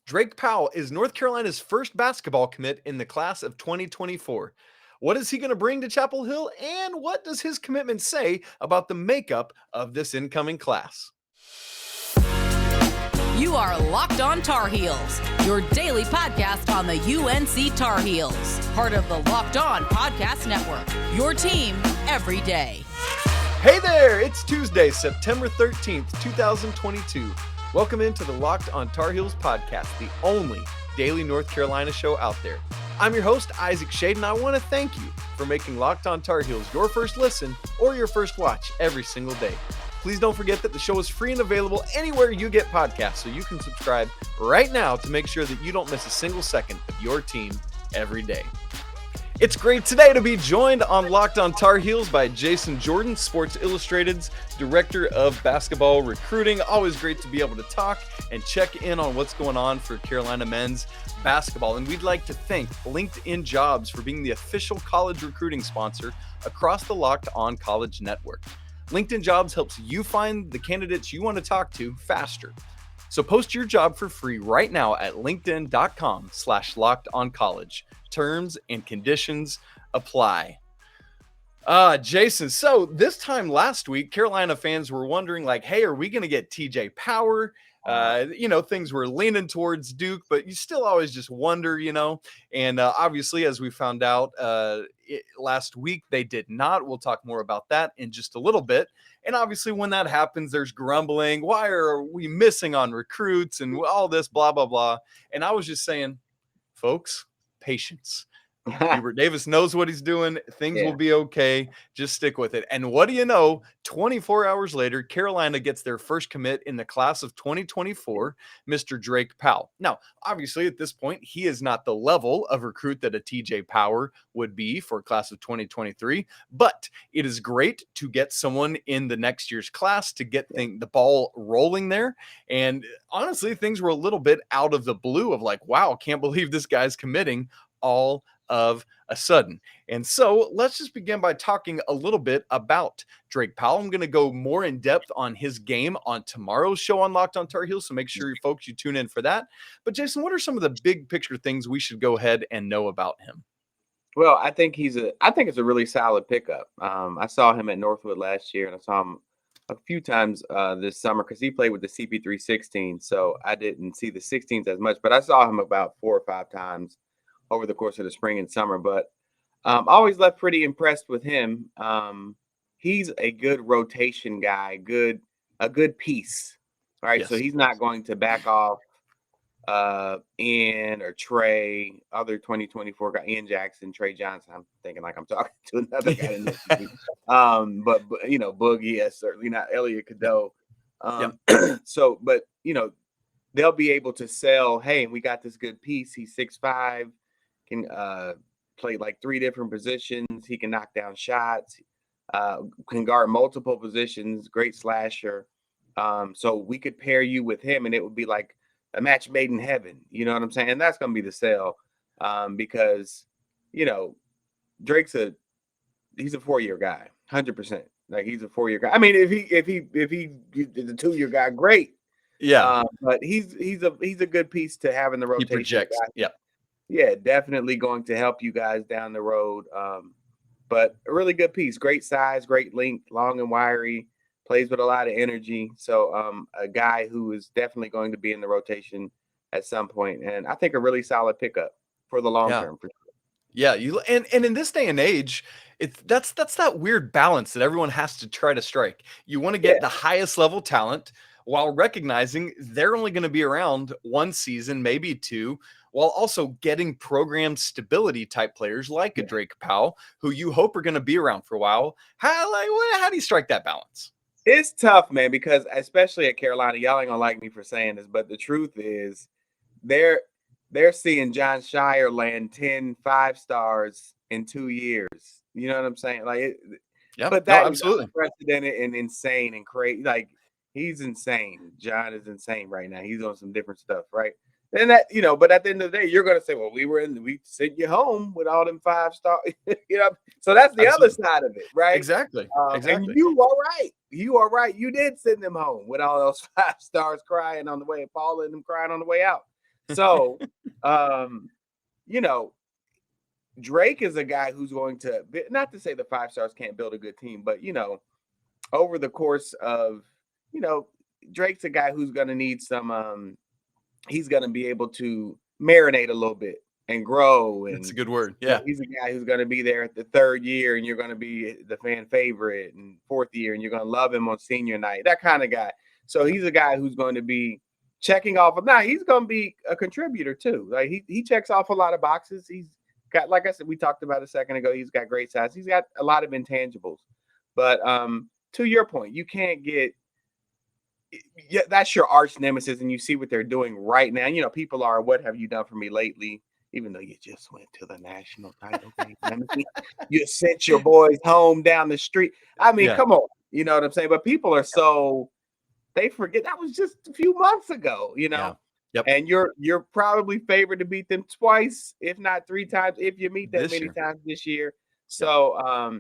Drake Powell is North Carolina's first basketball commit in the class of 2024. What is he going to bring to Chapel Hill, and what does his commitment say about the makeup of this incoming class? You are Locked On Tar Heels, your daily podcast on the UNC Tar Heels, part of the Locked On Podcast Network, your team every day. Hey there, it's Tuesday, September 13th, 2022. Welcome into the Locked On Tar Heels podcast, the only daily North Carolina show out there. I'm your host, Isaac Shade, and I want to thank you for making Locked On Tar Heels your first listen or your first watch every single day. Please don't forget that the show is free and available anywhere you get podcasts, so you can subscribe right now to make sure that you don't miss a single second of your team every day. It's great today to be joined on Locked On Tar Heels by Jason Jordan, Sports Illustrated's Director of Basketball Recruiting. Always great to be able to talk and check in on what's going on for Carolina men's basketball. And we'd like to thank LinkedIn Jobs for being the official college recruiting sponsor across the Locked On College Network. LinkedIn Jobs helps you find the candidates you want to talk to faster. So post your job for free right now at linkedin.com/lockedoncollege. Terms and conditions apply. Jason, so this time last week, Carolina fans were wondering, like, hey, are we going to get TJ Power? Things were leaning towards Duke, but you still always just wonder, and obviously, as we found out last week, they did not. We'll talk more about that in just a little bit. And obviously, when that happens, there's grumbling. Why are we missing on recruits and all this, blah, blah, blah. And I was just saying, folks, patience. Hubert Davis knows what he's doing. Things will be okay. Just stick with it. And what do you know? 24 hours later, Carolina gets their first commit in the class of 2024, Mr. Drake Powell. Now, obviously, at this point, he is not the level of recruit that a TJ Power would be for class of 2023, but it is great to get someone in the next year's class to get the ball rolling there. And honestly, things were a little bit out of the blue of like, wow, can't believe this guy's committing all of a sudden. And so let's just begin by talking a little bit about Drake Powell. I'm going to go more in depth on his game on tomorrow's show on Locked On Tar Heels, so make sure you folks, you tune in for that. But Jason, what are some of the big picture things we should go ahead and know about him? Well, I think it's a really solid pickup. I saw him at Northwood last year, and I saw him a few times this summer because he played with the CP3 16. So I didn't see the 16s as much, but I saw him about 4 or 5 times over the course of the spring and summer. But I always left pretty impressed with him. He's a good rotation guy, a good piece. All right. Yes. So he's not going to back off Ian or Trey, other 2024 guy, Ian Jackson, Trey Johnson. I'm thinking like I'm talking to another guy in this but Boogie, yes, certainly not Elliot Cadeau. So, but they'll be able to sell, hey, we got this good piece. He's 6'5", can play like 3 different positions. He can knock down shots, can guard multiple positions, great slasher. So we could pair you with him and it would be like a match made in heaven. You know what I'm saying? And that's going to be the sell because, Drake's he's a 4-year guy, 100%. Like he's a 4-year guy. I mean, if he is a 2-year guy, great. Yeah. But he's a good piece to have in the rotation. He projects. Yeah. Yeah, definitely going to help you guys down the road. But a really good piece. Great size, great length, long and wiry, plays with a lot of energy. So a guy who is definitely going to be in the rotation at some point. And I think a really solid pickup for the long term. For sure. Yeah, and in this day and age, that's that weird balance that everyone has to try to strike. You want to get the highest level talent while recognizing they're only going to be around 1 season, maybe 2, while also getting program stability type players like a Drake Powell, who you hope are going to be around for a while. How do you strike that balance? It's tough, man, because especially at Carolina, y'all ain't gonna like me for saying this, but the truth is they're seeing John Shire land 10 5-stars in 2 years. You know what I'm saying? Like, but that is unprecedented and insane and crazy. Like, he's insane. John is insane right now. He's on some different stuff, right? And that, but at the end of the day, you're going to say, well, we sent you home with all them 5-star, so that's the other side of it, right? Exactly. And you are right. You did send them home with all those 5 stars crying on the way, Paul and them crying on the way out. So, you know, Drake is a guy who's going to, not to say the 5 stars can't build a good team, but, you know, over the course of, you know, Drake's a guy who's going to need some, he's going to be able to marinate a little bit and grow. And That's a good word. you know, Yeah. he's a guy who's going to be there at the 3rd year and you're going to be the fan favorite, and 4th year and you're going to love him on senior night, that kind of guy. So he's a guy who's going to be checking off. Now he's going to be a contributor too. Like he checks off a lot of boxes. He's got, like I said, we talked about a second ago, he's got great size. He's got a lot of intangibles. But to your point, you can't get, yeah, that's your arch nemesis, and you see what they're doing right now. You know, people are, what have you done for me lately? Even though you just went to the national title game. You sent your boys home down the street. I mean, come on. You know what I'm saying? But people are so, they forget that was just a few months ago, you know. Yeah. Yep. And you're probably favored to beat them twice, if not 3 times, if you meet that many times this year. So,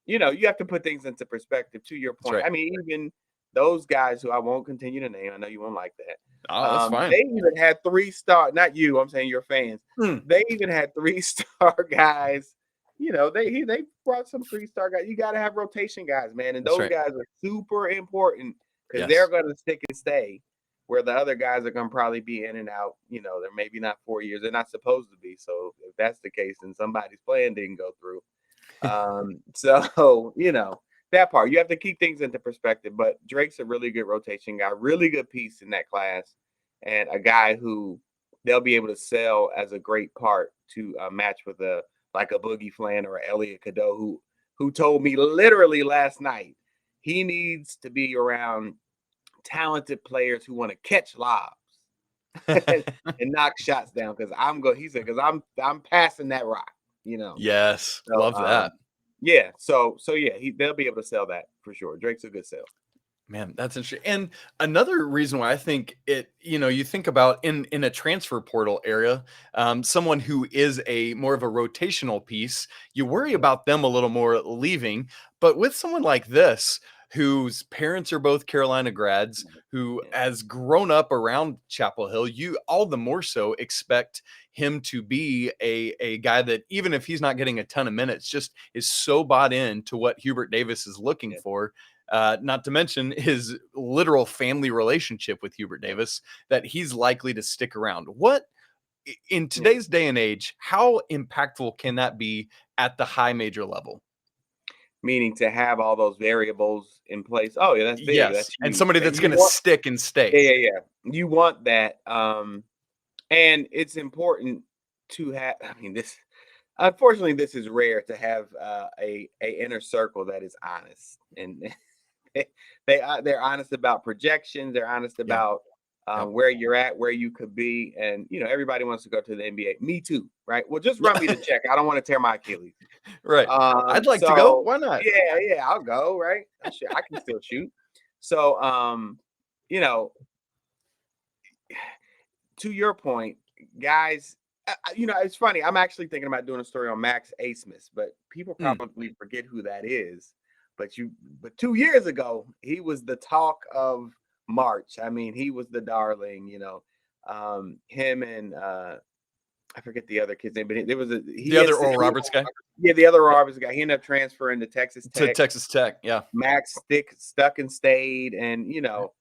you know, you have to put things into perspective. To your point, right. I mean, even those guys who I won't continue to name, I know you won't like that. Oh, that's fine. They even had 3-star, not you, I'm saying your fans. They even had 3-star guys. You know, they brought some 3-star guys. You got to have rotation guys, man. And those guys are super important, because they're going to stick and stay, where the other guys are going to probably be in and out. You know, they're maybe not 4 years. They're not supposed to be. So if that's the case, then somebody's plan didn't go through. So, you know, that part, you have to keep things into perspective. But Drake's a really good rotation guy, really good piece in that class, and a guy who they'll be able to sell as a great part to match with a Boogie Flan or Elliot Cadeau, who told me literally last night he needs to be around talented players who want to catch lobs and knock shots down, because I'm passing that rock, you know. Yes, so, love that. Yeah, so yeah, they'll be able to sell that for sure. Drake's a good sell. Man, that's interesting. And another reason why I think it, you know, you think about in a transfer portal area, someone who is a more of a rotational piece, you worry about them a little more leaving. But with someone like this, whose parents are both Carolina grads, who has grown up around Chapel Hill, you all the more so expect him to be a guy that, even if he's not getting a ton of minutes, just is so bought in to what Hubert Davis is looking for. Not to mention his literal family relationship with Hubert Davis, that he's likely to stick around. What, in today's day and age, how impactful can that be at the high major level? Meaning to have all those variables in place. Oh, yeah, that's big. Yes, that's and somebody that's going to stick and stay. Yeah. You want that. And it's important to have, I mean, unfortunately, this is rare to have a inner circle that is honest. And they're honest about projections. They're honest about where you're at, where you could be. And, you know, everybody wants to go to the NBA. Me too, right? Well, just run me the check. I don't want to tear my Achilles. Right. I'd like to go. Why not? Yeah, I'll go, right? I can still shoot. So, you know, to your point, guys, you know, it's funny. I'm actually thinking about doing a story on Max Asmus, but people probably forget who that is. But 2 years ago, he was the talk of March. I mean, he was the darling, you know. Him and I forget the other kid's name, but there was the other Oral Roberts guy. Yeah, the other Roberts guy. He ended up transferring to Texas Tech. To Texas Tech, yeah. Max stuck and stayed, and you know,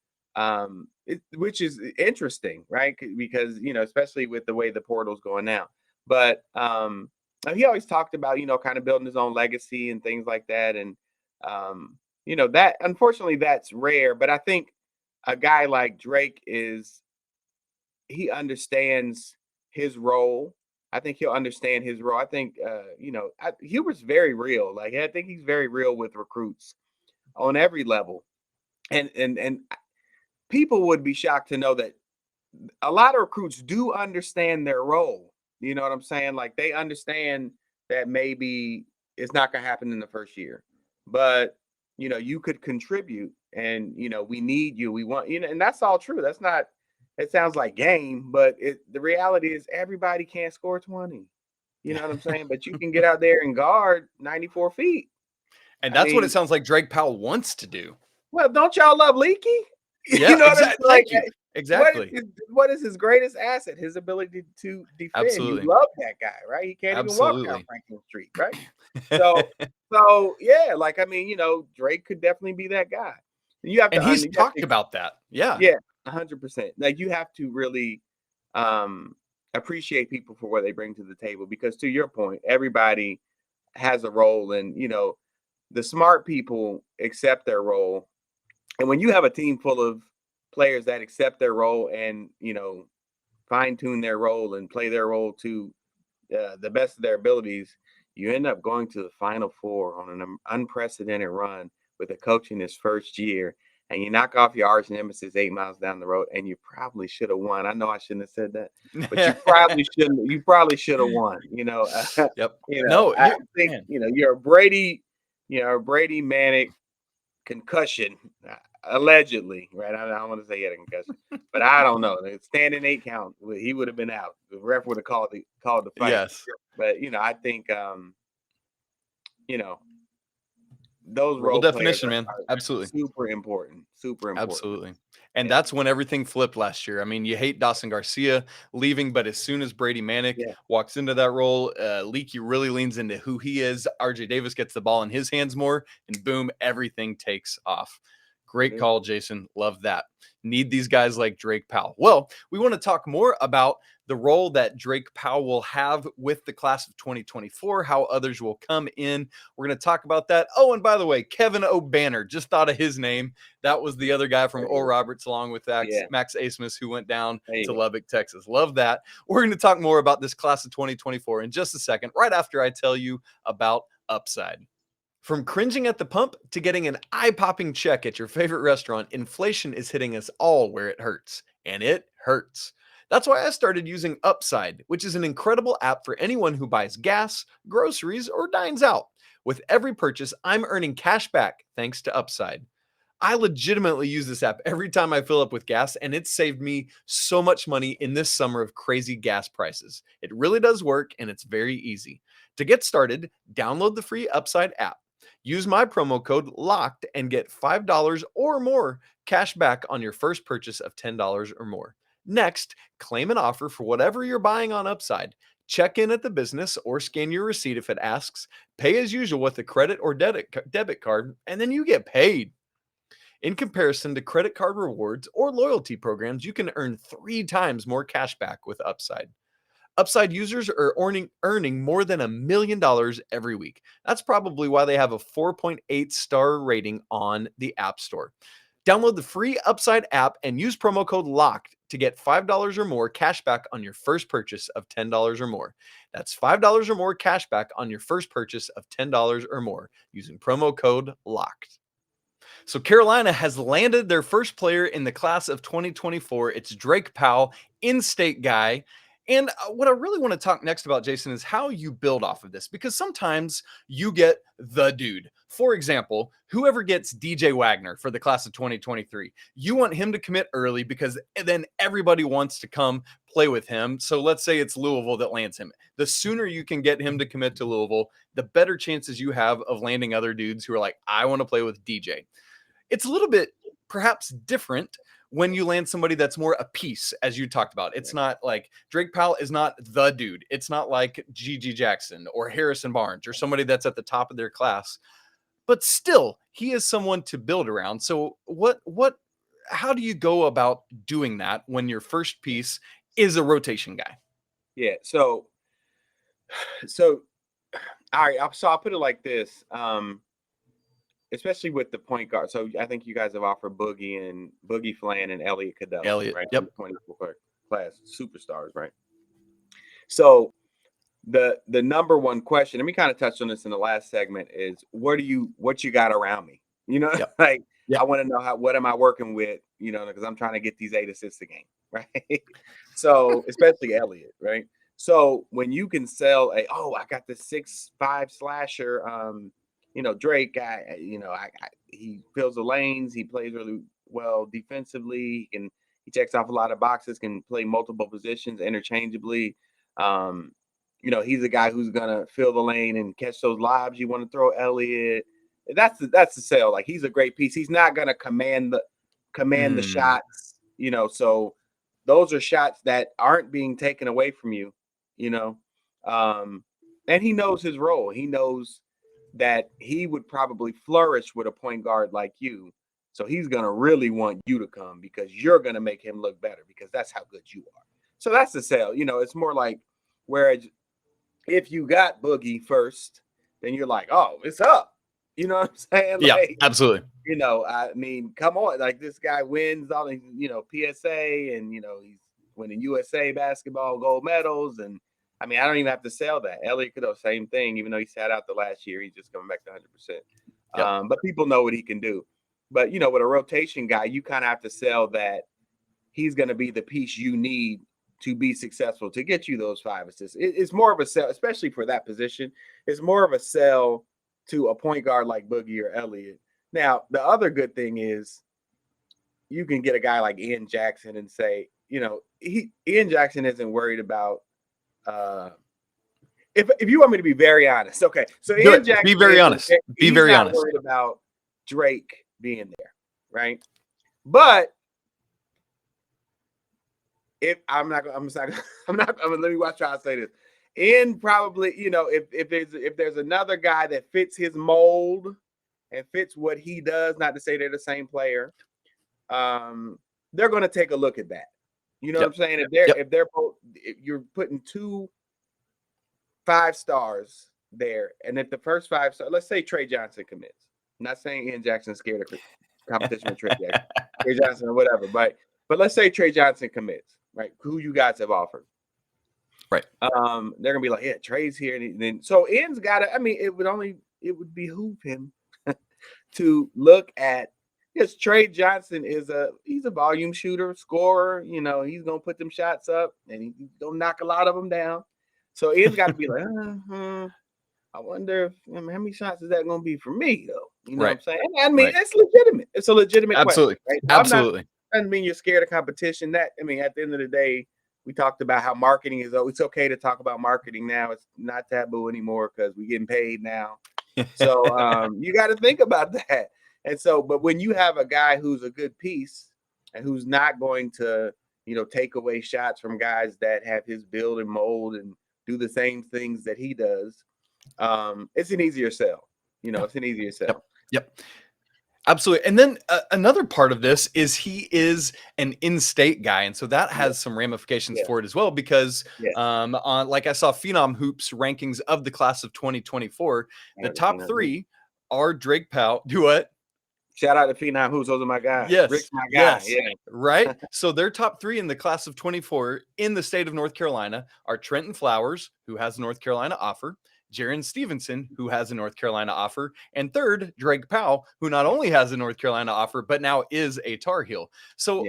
which is interesting, right? Because you know, especially with the way the portal's going now. But he always talked about, you know, kind of building his own legacy and things like that, and you know, that unfortunately that's rare. But I think a guy like Drake he understands his role. I think he'll understand his role. I think, you know, Hubert's very real. Like, I think he's very real with recruits on every level. And people would be shocked to know that a lot of recruits do understand their role. You know what I'm saying? Like, they understand that maybe it's not going to happen in the first year, but, you know, you could contribute, and, you know, we need you. We want, you know, and that's all true. That's not, it sounds like game, but the reality is everybody can't score 20. You know what I'm saying? But you can get out there and guard 94 feet. And that's what it sounds like Drake Powell wants to do. Well, don't y'all love Leaky? Yeah, you know exactly. Like, Exactly. What is his greatest asset? His ability to defend. Absolutely. You love that guy, right? He can't even walk down Absolutely. Franklin Street, right? So yeah, like I mean, Drake could definitely be that guy. You have And to he's talked about that. Yeah. Yeah, 100%. Like you have to really appreciate people for what they bring to the table because to your point, everybody has a role and the smart people accept their role. And when you have a team full of players that accept their role and, fine tune their role and play their role to the best of their abilities, you end up going to the Final Four on an unprecedented run with a coach in his first year. And you knock off your arch nemesis 8 miles down the road, and you probably should have won. I know I shouldn't have said that, but you probably shouldn't. You probably should have won. Yep. I think you're a Brady, Manek concussion, allegedly, right? I don't want to say he had a concussion, but I don't know. The standing 8 count, he would have been out. The ref would have called the fight. Yes. But I think those role definition, man. Absolutely. Super important. Absolutely. And that's when everything flipped last year. I mean, you hate Dawson Garcia leaving, but as soon as Brady Manek walks into that role, Leaky really leans into who he is. RJ Davis gets the ball in his hands more, and boom, everything takes off. Great call, Jason. Love that. Need these guys like Drake Powell. Well, we want to talk more about the role that Drake Powell will have with the class of 2024, how others will come in. We're going to talk about that. Oh, and by the way, Kevin O'Banner, just thought of his name. That was the other guy from Oral Roberts, along with Max Asmus, who went down to Lubbock, Texas. Love that. We're going to talk more about this class of 2024 in just a second, right after I tell you about Upside. From cringing at the pump to getting an eye-popping check at your favorite restaurant, inflation is hitting us all where it hurts. And it hurts. That's why I started using Upside, which is an incredible app for anyone who buys gas, groceries, or dines out. With every purchase, I'm earning cash back thanks to Upside. I legitimately use this app every time I fill up with gas, and it's saved me so much money in this summer of crazy gas prices. It really does work, and it's very easy. To get started, download the free Upside app. Use my promo code LOCKED and get $5 or more cash back on your first purchase of $10 or more. Next, claim an offer for whatever you're buying on Upside. Check in at the business or scan your receipt if it asks. Pay as usual with a credit or debit card, and then you get paid. In comparison to credit card rewards or loyalty programs, you can earn 3 times more cash back with Upside. Upside users are earning more than $1 million every week. That's probably why they have a 4.8 star rating on the App Store. Download the free Upside app and use promo code LOCKED to get $5 or more cash back on your first purchase of $10 or more. That's $5 or more cash back on your first purchase of $10 or more using promo code LOCKED. So Carolina has landed their first player in the class of 2024. It's Drake Powell, in-state guy. And what I really want to talk next about, Jason, is how you build off of this, because sometimes you get the dude. For example, whoever gets DJ Wagner for the class of 2023, you want him to commit early because then everybody wants to come play with him. So let's say it's Louisville that lands him. The sooner you can get him to commit to Louisville, the better chances you have of landing other dudes who are like, I want to play with DJ. It's a little bit perhaps different when you land somebody that's more a piece, as you talked about. It's not like Drake Powell is not the dude. It's not like G.G. Jackson or Harrison Barnes or somebody that's at the top of their class. But still, he is someone to build around. So how do you go about doing that when your first piece is a rotation guy? Yeah. So all right. So I'll put it like this. Especially with the point guard. So I think you guys have offered Boogie Flan and Elliot Cadeau. Right? Yep. 24 class superstars, right? So the number one question, and we kind of touched on this in the last segment, is what you got around me? Yep. I want to know what am I working with, because I'm trying to get these 8 assists a game, right? So especially Elliot, right? So when you can sell I got this 6'5" slasher, Drake guy, he fills the lanes. He plays really well defensively, and he checks off a lot of boxes, can play multiple positions interchangeably. He's a guy who's going to fill the lane and catch those lobs you want to throw Elliot. That's the sell. Like, he's a great piece. He's not going to command the shots So those are shots that aren't being taken away from you, and he knows his role. He knows that he would probably flourish with a point guard like you. So he's going to really want you to come because you're going to make him look better because that's how good you are. So that's the sell. It's more like, whereas if you got Boogie first, then you're like, oh, it's up. You know what I'm saying? Yeah, absolutely. I mean, come on. Like, this guy wins all the, PSA, and, he's winning USA basketball gold medals. And I mean, I don't even have to sell that. Elliot Cadeau, same thing. Even though he sat out the last year, he's just coming back to 100%. Yep. But people know what he can do. But, with a rotation guy, you kind of have to sell that he's going to be the piece you need to be successful, to get you those 5 assists. It's more of a sell, especially for that position. It's more of a sell to a point guard like Boogie or Elliott. Now, the other good thing is you can get a guy like Ian Jackson and say, Ian Jackson isn't worried about if you want me to be very honest. Okay. So Ian Jackson, be very honest. Be very honest. Worried about Drake being there, right? But let me watch how I say this. And probably, if there's another guy that fits his mold and fits what he does, not to say they're the same player, they're going to take a look at that. You know what I'm saying? If you're putting 2 5-stars there, and if the first 5-star, let's say Trey Johnson commits. I'm not saying Ian Jackson's scared of competition with Trey Johnson or whatever, but let's say Trey Johnson commits, right? Who you guys have offered. Right. They're gonna be like, yeah, Trey's here, and then so Ian's got to. I mean, it would behoove him to look at, because Trey Johnson he's a volume shooter, scorer. He's gonna put them shots up, and he's gonna knock a lot of them down. So Ian's got to be like, I wonder how many shots is that gonna be for me, though? You know what I'm saying? I mean, it's legitimate. It's a legitimate Absolutely. question. Right? Absolutely. Doesn't mean you're scared of competition. At the end of the day, we talked about how marketing is. It's okay to talk about marketing now. It's not taboo anymore because we're getting paid now. So you got to think about that. And so, but when you have a guy who's a good piece and who's not going to, take away shots from guys that have his build and mold and do the same things that he does, it's an easier sell. It's an easier sell. Yep. Absolutely. And then another part of this is he is an in-state guy. And so that has some ramifications for it as well, because like I saw Phenom Hoops rankings of the class of 2024, the top 3 are Drake Powell. Do what? Shout out to Phenom Hoops. Those are my guys. Yes. Rick's my guy. Yes. Yeah. Right. So their top 3 in the class of 24 in the state of North Carolina are Trentyn Flowers, who has a North Carolina offer, Jarin Stevenson, who has a North Carolina offer, and third, Drake Powell, who not only has a North Carolina offer, but now is a Tar Heel. So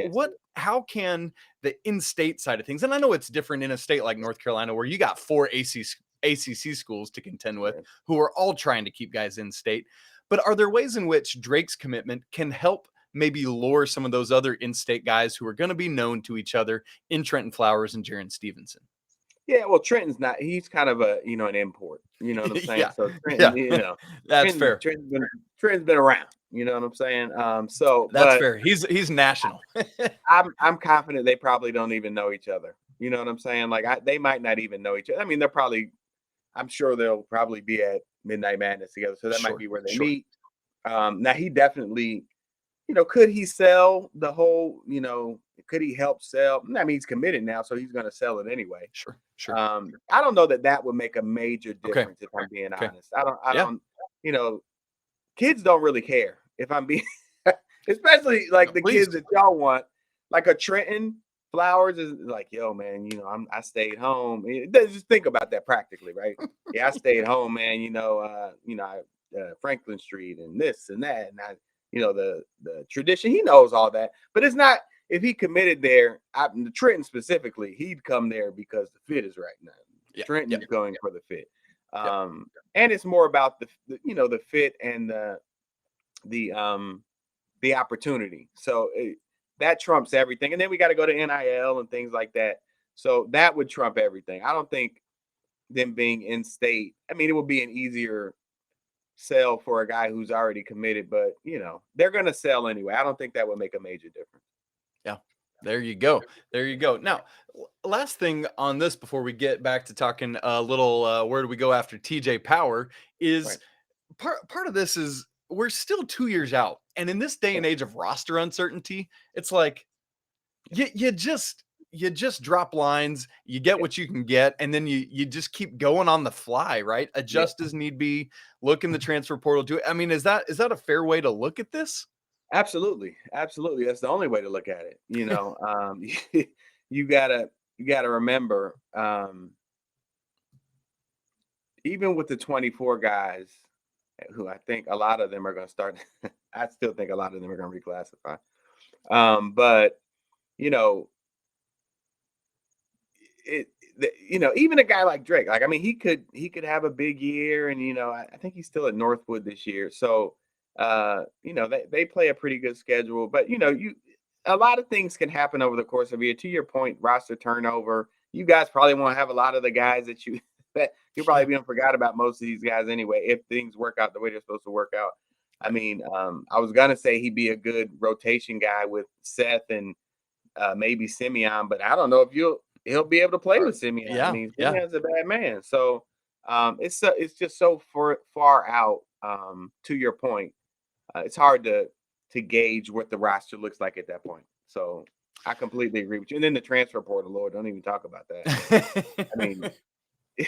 how can the in-state side of things, and I know it's different in a state like North Carolina where you got 4 ACC schools to contend with who are all trying to keep guys in state, but are there ways in which Drake's commitment can help maybe lure some of those other in-state guys who are going to be known to each other in Trentyn Flowers and Jarin Stevenson? Yeah, well, Trentyn's not. He's kind of an import. You know what I'm saying? Yeah. So Trentyn, that's fair. Trentyn's been around. You know what I'm saying? That's fair. He's national. I'm confident they probably don't even know each other. You know what I'm saying? Like they might not even know each other. I mean, I'm sure they'll probably be at Midnight Madness together. So that might be where they meet. Now he definitely, could he sell the whole? Could he help sell? I mean, he's committed now, so he's going to sell it anyway. Sure. I don't know that would make a major difference if I'm being honest. I don't. Kids don't really care if I'm being, especially like the kids that y'all want, like a Trentyn Flowers is like, yo, man, I stayed home. Just think about that practically, right? Yeah, I stayed home, man. Franklin Street and this and that, and the tradition. He knows all that, but it's not. If he committed there, the Trentyn specifically, he'd come there because the fit is right now. Trentyn's going for the fit, and it's more about the fit and the opportunity. So that trumps everything. And then we got to go to NIL and things like that. So that would trump everything. I don't think them being in state. I mean, it would be an easier sell for a guy who's already committed, but they're going to sell anyway. I don't think that would make a major difference. Yeah. There you go. There you go. Now, last thing on this before we get back to talking a little where do we go after TJ Power is part of this is we're still 2 years out. And in this day and age of roster uncertainty, it's like you just drop lines, you get what you can get, and then you just keep going on the fly, right? Adjust as need be, look in the transfer portal. I mean, is that a fair way to look at this? Absolutely. Absolutely. That's the only way to look at it. You gotta remember, even with the 24 guys who I think a lot of them are going to start, I still think a lot of them are going to reclassify. But even a guy like Drake, like, I mean, he could have a big year, and I think he's still at Northwood this year. So they play a pretty good schedule, but a lot of things can happen over the course of a year. To your point, roster turnover. You guys probably won't have a lot of the guys that you'll probably be forgot about most of these guys anyway, if things work out the way they're supposed to work out. I mean, I was gonna say he'd be a good rotation guy with Seth and maybe Simeon, but I don't know if he'll be able to play with Simeon. Yeah, I mean, Simeon's a bad man. So it's just so far out. To your point, it's hard to gauge what the roster looks like at that point. So I completely agree with you. And then the transfer portal, Lord, don't even talk about that. I mean,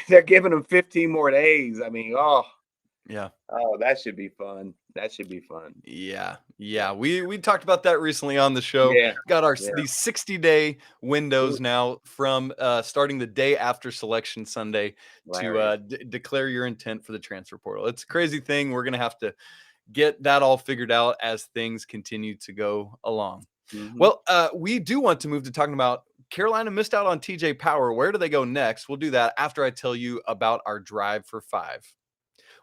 they're giving them 15 more days. I mean, that should be fun. That should be fun. Yeah. We talked about that recently on the show. Yeah. Got these 60-day windows now from starting the day after Selection Sunday to declare your intent for the transfer portal. It's a crazy thing. We're gonna have to get that all figured out as things continue to go along. Mm-hmm. Well, we do want to move to talking about Carolina missed out on TJ Power. Where do they go next? We'll do that after I tell you about our drive for 5.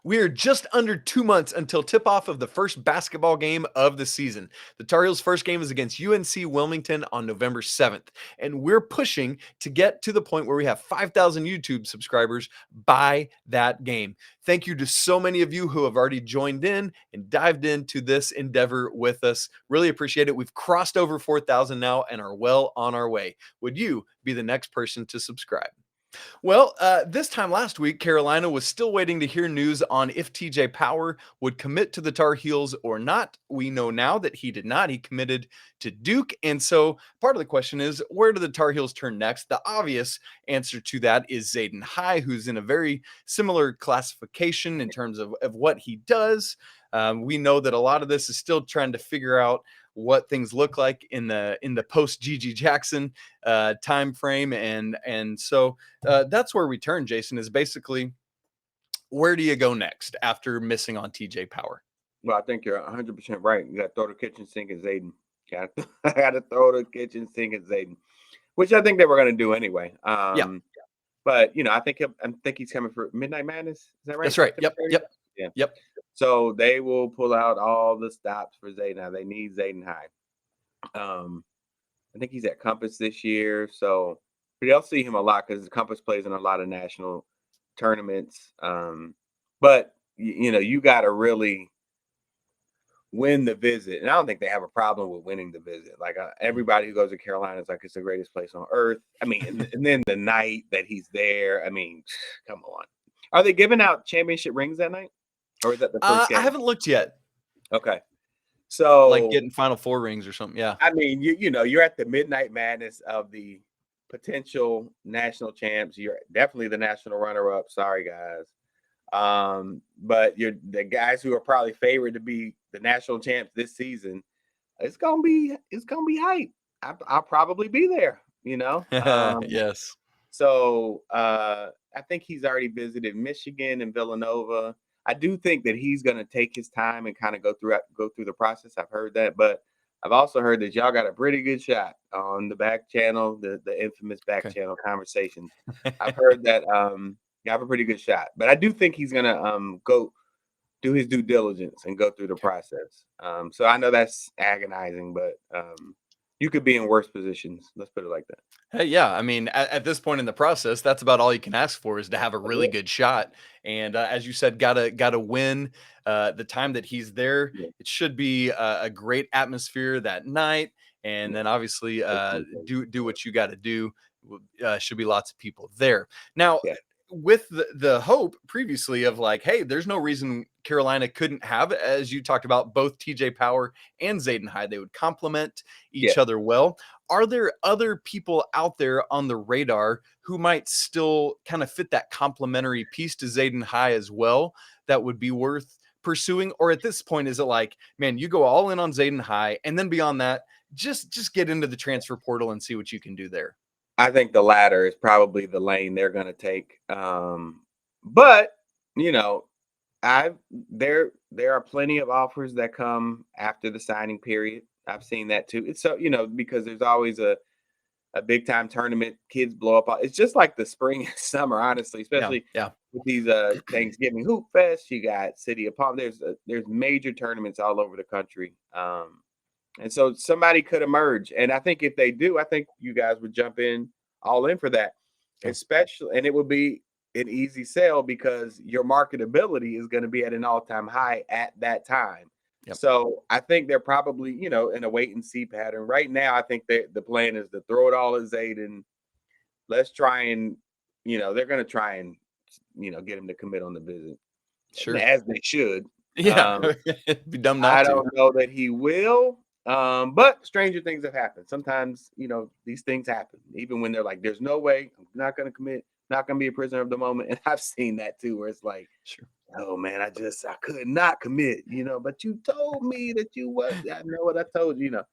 We are just under 2 months until tip-off of the first basketball game of the season. The Tar Heels' first game is against UNC Wilmington on November 7th, and we're pushing to get to the point where we have 5,000 YouTube subscribers by that game. Thank you to so many of you who have already joined in and dived into this endeavor with us. Really appreciate it. We've crossed over 4,000 now and are well on our way. Would you be the next person to subscribe? Well, this time last week, Carolina was still waiting to hear news on if TJ Power would commit to the Tar Heels or not. We know now that he did not. He committed to Duke. And so part of the question is, where do the Tar Heels turn next? The obvious answer to that is Zayden High, who's in a very similar classification in terms of what he does. We know that a lot of this is still trying to figure out what things look like in the post GG Jackson time frame, and so that's where we turn. Jason, is basically, where do you go next after missing on TJ Power? Well, I think you're 100% right. You got to throw the kitchen sink at Zayden. I got to throw the kitchen sink at Zayden, which I think they were going to do anyway. But I think he's coming for Midnight Madness. Is that right? That's right. Yep. So they will pull out all the stops for Zayden. Now they need Zayden High. I think he's at Compass this year, so they'll see him a lot because Compass plays in a lot of national tournaments. But you got to really win the visit, and I don't think they have a problem with winning the visit. Like everybody who goes to Carolina is like, it's the greatest place on earth. I mean, and then the night that he's there, I mean, come on. Are they giving out championship rings that night? Or is that the first game? I haven't looked yet. Okay. So like getting Final Four rings or something. Yeah. I mean, you're at the Midnight Madness of the potential national champs. You're definitely the national runner-up. Sorry, guys. But you're the guys who are probably favored to be the national champs this season. It's gonna be hype. I'll probably be there, Yes. So I think he's already visited Michigan and Villanova. I do think that he's going to take his time and kind of go through the process. I've heard that, but I've also heard that y'all got a pretty good shot on the back channel, the infamous back channel conversations. I've heard that you have a pretty good shot, but I do think he's going to go do his due diligence and go through the process. So I know that's agonizing, but you could be in worse positions. Let's put it like that. Hey, yeah. I mean, at this point in the process, that's about all you can ask for, is to have a really good shot. And as you said, gotta win the time that he's there. It should be a great atmosphere that night. and then obviously do what you got to do. Should be lots of people there. Now, with the hope previously of like, hey, there's no reason Carolina couldn't have, as you talked about, both TJ Power and Zayden High. They would complement each other well. Are there other people out there on the radar who might still kind of fit that complementary piece to Zayden High as well that would be worth pursuing? Or at this point, is it like, man, you go all in on Zayden High, and then beyond that, just get into the transfer portal and see what you can do there? I think the latter is probably the lane they're going to take. But you know, there are plenty of offers that come after the signing period. I've seen that too. It's so, you know, because there's always a big time tournament, kids blow up. It's just like the spring and summer, honestly, especially with these Thanksgiving Hoop Fest. You got City of Palm. There's major tournaments all over the country. And so somebody could emerge. And I think if they do, I think you guys would jump in all in for that, especially, and it would be an easy sell because your marketability is going to be at an all-time high at that time. So I think they're probably, you know, in a wait and see pattern right now. I think the plan is to throw it all at Zayden. Let's try and, you know, they're going to try and, you know, get him to commit on the visit. Sure. As they should. It'd be dumb not to. I don't know that he will. But stranger things have happened. Sometimes, you know, these things happen, even when they're like, there's no way, I'm not going to commit, not going to be a prisoner of the moment. And I've seen that too, where it's like, oh man, I could not commit, you know, but you told me that you was. I know what I told you, you know.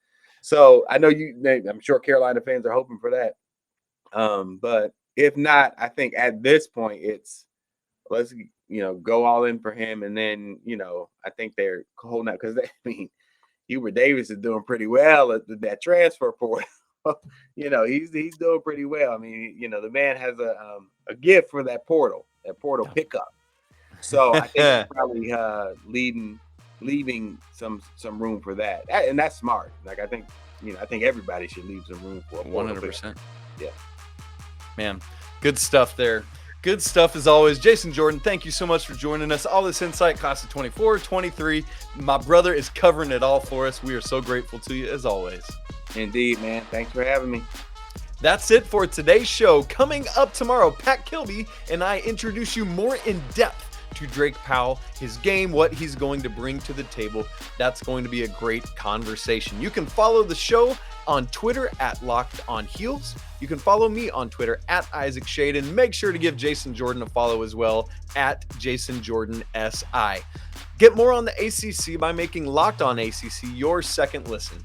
So I know I'm sure Carolina fans are hoping for that. But if not, I think at this point let's, you know, go all in for him. And then, you know, I think they're holding out because Hubert Davis is doing pretty well at that transfer portal. You know, he's doing pretty well. I mean, you know, the man has a gift for that portal pickup. So I think he's probably leaving some room for that, and that's smart. Like I think everybody should leave some room for 100%. Yeah, man, good stuff there. Good stuff as always. Jason Jordan, thank you so much for joining us. All this insight, class of 24, 23. My brother is covering it all for us. We are so grateful to you as always. Indeed, man. Thanks for having me. That's it for today's show. Coming up tomorrow, Pat Kilby and I introduce you more in depth to Drake Powell, his game, what he's going to bring to the table. That's going to be a great conversation. You can follow the show on Twitter at Locked On Heels. You can follow me on Twitter at Isaac Shade, and make sure to give Jason Jordan a follow as well at Jason Jordan SI. Get more on the ACC by making Locked On ACC your second listen.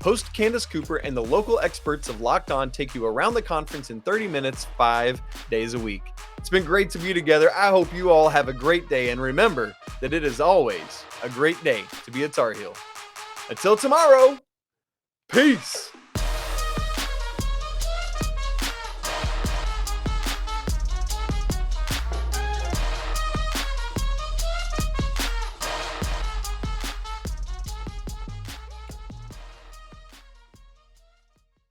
Host Candace Cooper and the local experts of Locked On take you around the conference in 30 minutes, 5 days a week. It's been great to be together. I hope you all have a great day, and remember that it is always a great day to be a Tar Heel. Until tomorrow, peace.